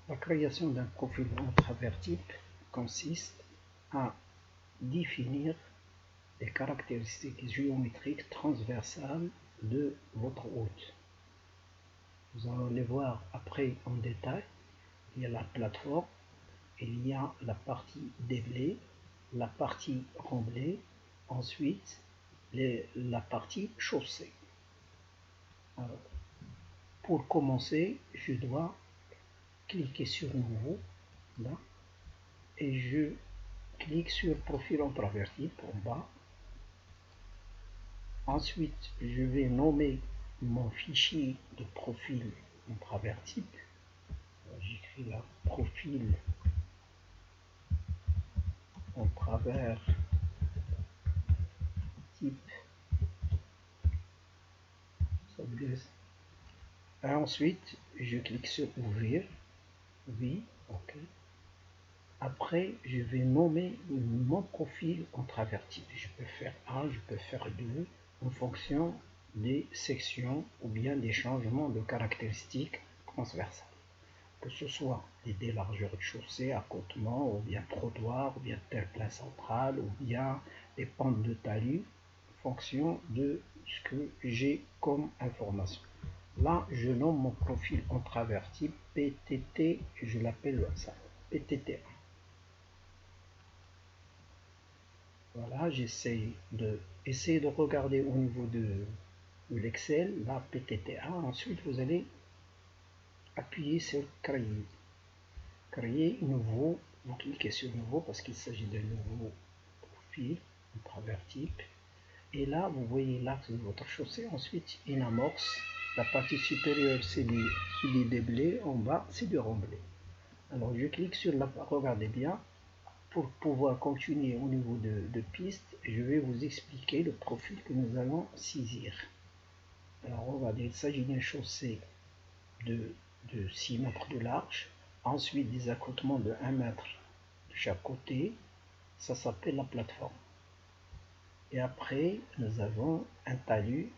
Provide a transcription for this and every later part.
La création d'un profil en travers type consiste à définir les caractéristiques géométriques transversales de votre route. Nous allons les voir après en détail. Il y a la plateforme, il y a la partie déblai, la partie remblai, ensuite la partie chaussée. Alors, pour commencer, je dois cliquer sur Nouveau, là, et je clique sur Profil en travers type en bas. Ensuite, je vais nommer mon fichier de profil en travers type. J'écris là Profil en travers type. Et ensuite, je clique sur Ouvrir. Oui, OK. Après, je vais nommer mon profil en travers type. Je peux faire 1, je peux faire 2, en fonction des sections ou bien des changements de caractéristiques transversales. Que ce soit des largeurs de chaussée, accotement, ou bien trottoir, ou bien terre-plein central, ou bien des pentes de talus, en fonction de ce que j'ai comme information. Là, je nomme mon profil en travers type PTT, je l'appelle ça, PTT1. Voilà, j'essaie de regarder au niveau de l'Excel, là, PTT1. Ensuite, vous allez appuyer sur Créer. Créer nouveau, vous cliquez sur Nouveau parce qu'il s'agit d'un nouveau profil en travers type. Et là, vous voyez l'axe de votre chaussée. Ensuite, une amorce. La partie supérieure, c'est du déblai. En bas, c'est du remblai. Alors, je clique sur la... Regardez bien. Pour pouvoir continuer au niveau de piste, je vais vous expliquer le profil que nous allons saisir. Alors, regardez, il s'agit d'une chaussée de 6 mètres de large. Ensuite, des accotements de 1 mètre de chaque côté. Ça s'appelle la plateforme. Et après, nous avons un talus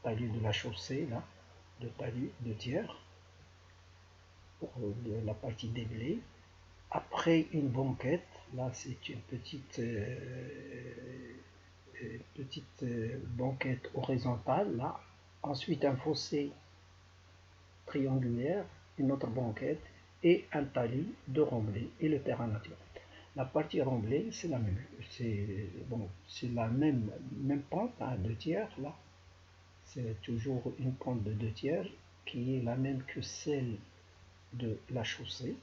de la chaussée, là, de talus de tiers, pour la partie déblai. Après, une banquette, là, c'est une petite banquette horizontale, là. Ensuite, un fossé triangulaire, une autre banquette, et un talus de remblai et le terrain naturel. La partie remblai, c'est la même, c'est la même pente à 2 tiers là. C'est toujours une pente de 2 tiers qui est la même que celle de la chaussée.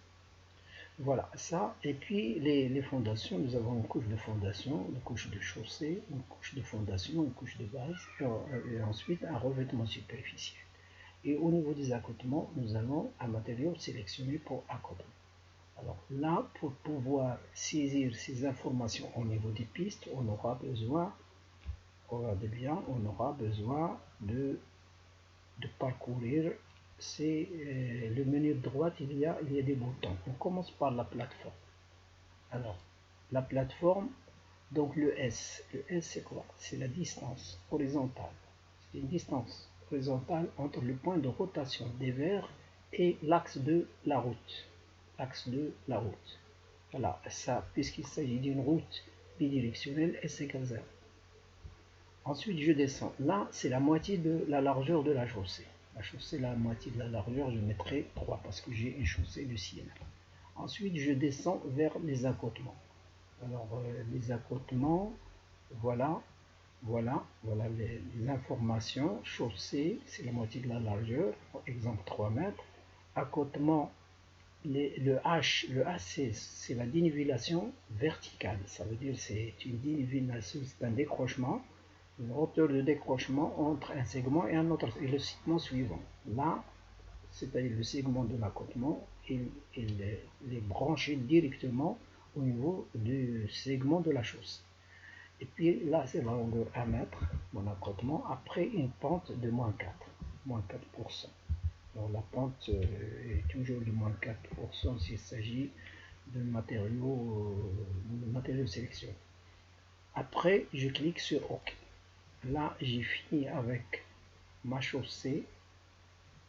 Voilà ça. Et puis les fondations, nous avons une couche de fondation, une couche de chaussée, une couche de fondation, une couche de base, et ensuite un revêtement superficiel. Et au niveau des accotements, nous avons un matériau sélectionné pour accotement. Alors là, pour pouvoir saisir ces informations au niveau des pistes, on aura besoin, regardez bien, on aura besoin de parcourir. C'est le menu de droite, il y a des boutons. On commence par la plateforme. Alors, la plateforme, donc le S c'est quoi? C'est la distance horizontale. C'est une distance horizontale entre le point de rotation des verres et l'axe de la route. L'axe de la route. Voilà, ça, puisqu'il s'agit d'une route bidirectionnelle, S égale 0. Ensuite, je descends. Là, c'est la moitié de la largeur de la chaussée. La chaussée, la moitié de la largeur, je mettrai 3 parce que j'ai une chaussée de 6 mètres. Ensuite, je descends vers les accotements. Alors, les accotements, voilà les informations. Chaussée, c'est la moitié de la largeur, exemple 3 mètres. Accotement, le H, c'est la dénivellation verticale. Ça veut dire c'est une dénivellation, c'est un décrochement, une hauteur de décrochement entre un segment et un autre, et le segment suivant. Là, c'est-à-dire le segment de l'accotement, il est branché directement au niveau du segment de la chaussée. Et puis là, c'est la longueur 1 mètre, mon accotement, après une pente de moins 4%. Alors la pente est toujours de moins 4% s'il s'agit de matériaux sélectionnés. Après, je clique sur OK. Là, j'ai fini avec ma chaussée,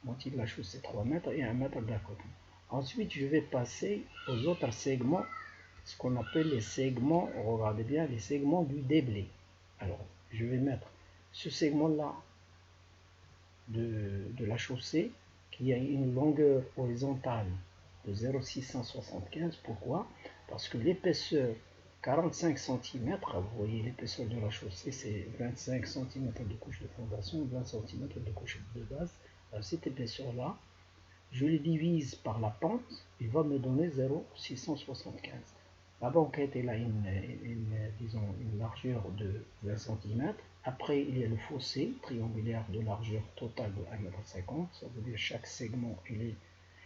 moitié de la chaussée 3 mètres et 1 mètre d'accotement. Ensuite, je vais passer aux autres segments, ce qu'on appelle les segments, regardez bien, les segments du déblai. Alors, je vais mettre ce segment-là de la chaussée qui a une longueur horizontale de 0,675. Pourquoi? Parce que l'épaisseur 45 cm, vous voyez l'épaisseur de la chaussée, c'est 25 cm de couche de fondation, 20 cm de couche de base. Alors, cette épaisseur-là, je le divise par la pente, il va me donner 0,675. La banquette elle a disons, une largeur de 20 cm. Après, il y a le fossé triangulaire de largeur totale de 1,50 m. Ça veut dire chaque segment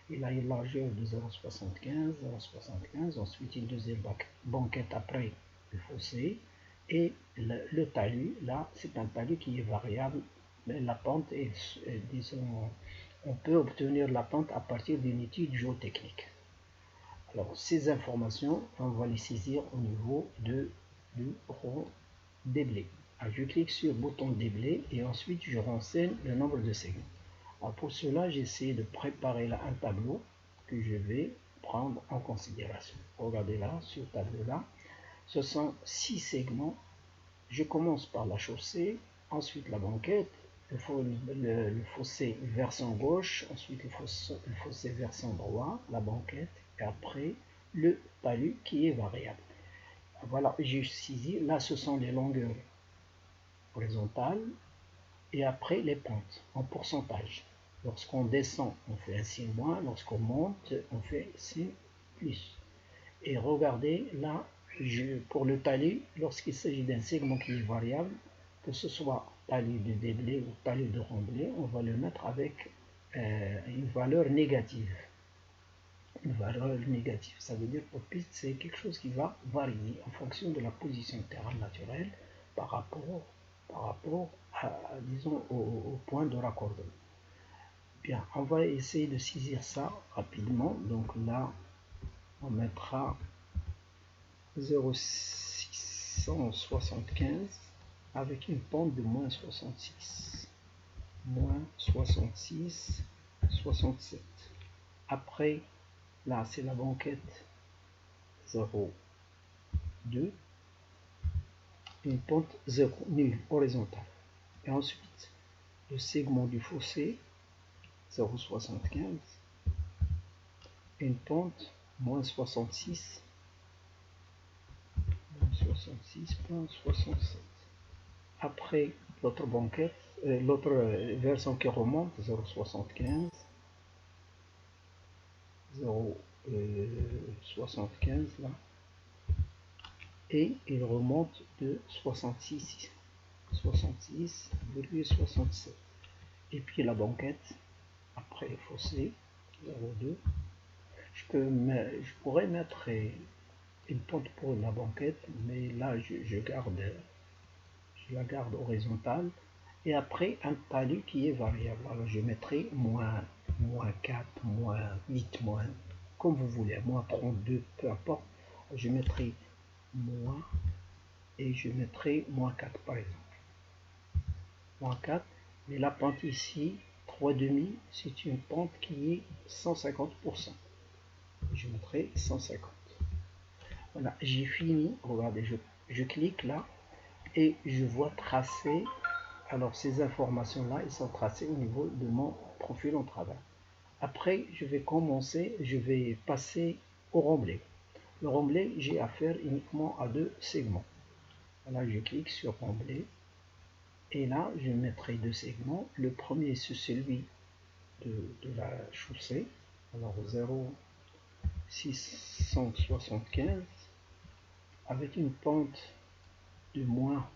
il a une largeur de 0,75, 0,75. Ensuite, une deuxième banquette après le fossé. Et le talus, là, c'est un talus qui est variable. Mais la pente est, disons, on peut obtenir la pente à partir d'une étude géotechnique. Alors, ces informations, on va les saisir au niveau du rond déblai. Alors, je clique sur le bouton déblai et ensuite je renseigne le nombre de segments. Alors, pour cela, j'essaie de préparer là un tableau que je vais prendre en considération. Regardez là, sur le tableau-là, ce sont 6 segments. Je commence par la chaussée, ensuite la banquette, le fossé versant gauche, ensuite le fossé versant droit, la banquette, et après le talus qui est variable. Voilà, j'ai saisi, là ce sont les longueurs horizontales, et après les pentes en pourcentage. Lorsqu'on descend, on fait un signe moins, lorsqu'on monte, on fait un signe plus. Et regardez, là, pour le talus, lorsqu'il s'agit d'un segment qui est variable, que ce soit talus de déblai ou talus de remblai, on va le mettre avec une valeur négative. Une valeur négative, ça veut dire que piste, c'est quelque chose qui va varier en fonction de la position terrain naturelle par rapport à, disons, au point de raccordement. Bien, on va essayer de saisir ça rapidement. Donc là, on mettra 0,675 avec une pente de moins 66. Moins 66, 67. Après, là, c'est la banquette 0,2. Une pente 0, nulle, horizontale. Et ensuite, le segment du fossé 0,75. Une pente moins 66. 66,67. Après l'autre banquette, l'autre version qui remonte 0,75, 0,75 là, et il remonte de 66, 66,67. Et puis la banquette après le fossé 0,2. Je pourrais mettre une pente pour la banquette, mais là je la garde horizontale, et après un talus qui est variable. Alors je mettrai moins 4, moins 8, moins, comme vous voulez, moins 32, peu importe. Je mettrai moins, et je mettrai moins 4 par exemple. Moins 4, mais la pente ici, 3,5, c'est une pente qui est 150%. Je mettrai 150. Voilà, j'ai fini. Regardez, je clique là et je vois tracer. Alors ces informations-là, elles sont tracées au niveau de mon profil en travail. Après, je vais passer au remblai. Le remblai, j'ai affaire uniquement à 2 segments. Là, je clique sur remblai. Et là, je mettrai 2 segments. Le premier, c'est celui de la chaussée. Alors 0,675 avec une pente de moins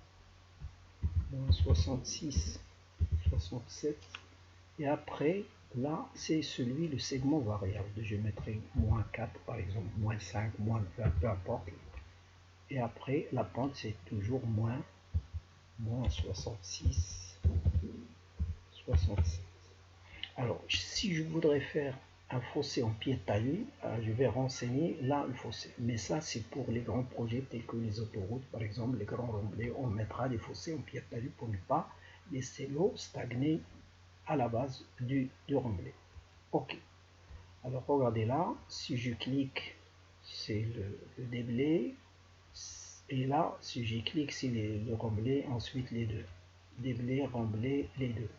66, 67. Et après, là, c'est le segment variable. Je mettrai moins 4, par exemple, moins 5, moins 20, peu importe. Et après, la pente, c'est toujours moins 66, 67. Alors, si je voudrais faire un fossé en pied taillé, je vais renseigner là le fossé. Mais ça, c'est pour les grands projets tels que les autoroutes, par exemple, les grands remblais, on mettra des fossés en pied taillé pour ne pas laisser l'eau stagner à la base du remblai. Ok. Alors regardez là, si je clique, c'est le déblai, et là, si je clique, c'est le remblai, ensuite les deux. Déblai, remblai, les deux.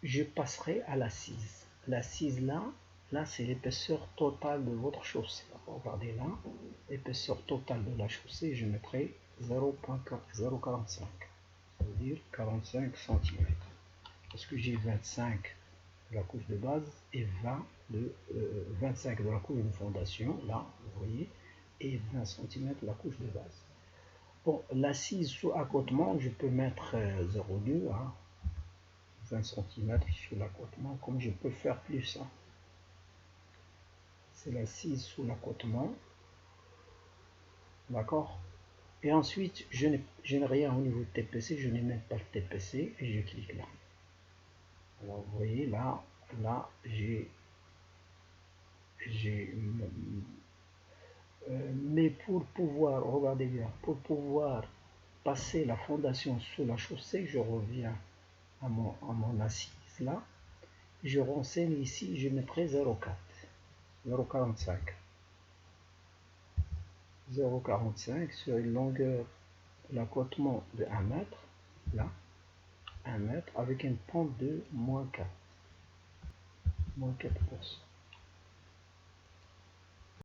Je passerai à l'assise. L'assise là c'est l'épaisseur totale de votre chaussée. Regardez là, l'épaisseur totale de la chaussée, je mettrai 0,45. Ça veut dire 45 cm. Parce que j'ai 25 de la couche de base et 25 de la couche de fondation, là, vous voyez, et 20 cm de la couche de base. Bon, l'assise sous accotement, je peux mettre 0,2, hein, 20 cm sous l'accotement, comme je peux faire plus. Hein. C'est l'assise sous l'accotement. D'accord. Et ensuite, je n'ai rien au niveau de TPC, je n'ai même pas le TPC, et je clique là. Alors, vous voyez, là j'ai mais pour pouvoir, regardez bien, pour pouvoir passer la fondation sous la chaussée, je reviens à mon assise là, je renseigne ici, je mettrai 0,4, 0,45, 0,45 sur une longueur de l'accotement de 1 mètre, là, 1 mètre, avec une pente de moins 4, moins 4%.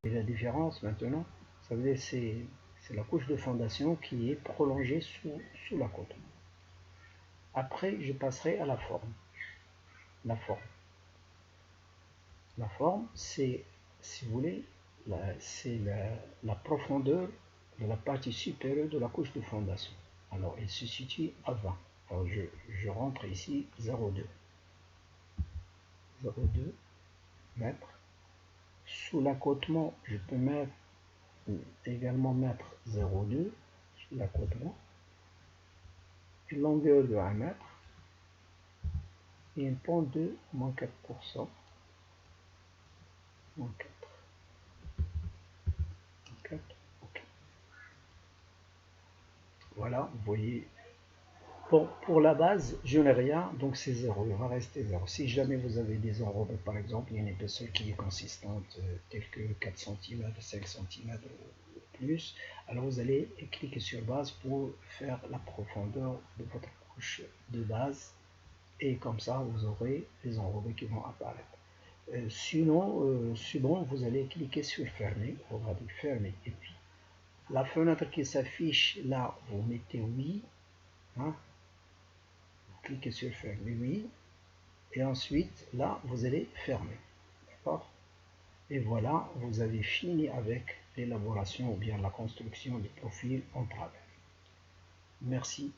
Et la différence maintenant, ça veut dire c'est la couche de fondation qui est prolongée sous l'accotement. Après, je passerai à la forme. La forme, c'est, si vous voulez, c'est la profondeur de la partie supérieure de la couche de fondation. Alors, elle se situe à 20. Alors, je rentre ici 0,2. 0,2 mètres. Sous l'accotement, je peux également mettre 0,2 sous l'accotement. Une longueur de 1 mètre et une pente de moins 4%. Moins 4. 4. OK. Voilà, vous voyez. Bon, pour la base, je n'ai rien, donc c'est 0, il va rester 0. Si jamais vous avez des enrobés, par exemple, il y a une épaisseur qui est consistante, telle que 4 cm, 5 cm ou plus, alors vous allez cliquer sur base pour faire la profondeur de votre couche de base, et comme ça, vous aurez les enrobés qui vont apparaître. Sinon, vous allez cliquer sur fermer, regardez, fermer, et puis la fenêtre qui s'affiche là, vous mettez oui, hein, cliquez sur fermer, oui, et ensuite là vous allez fermer, d'accord, et voilà, vous avez fini avec l'élaboration ou bien la construction du profil en travers. Merci.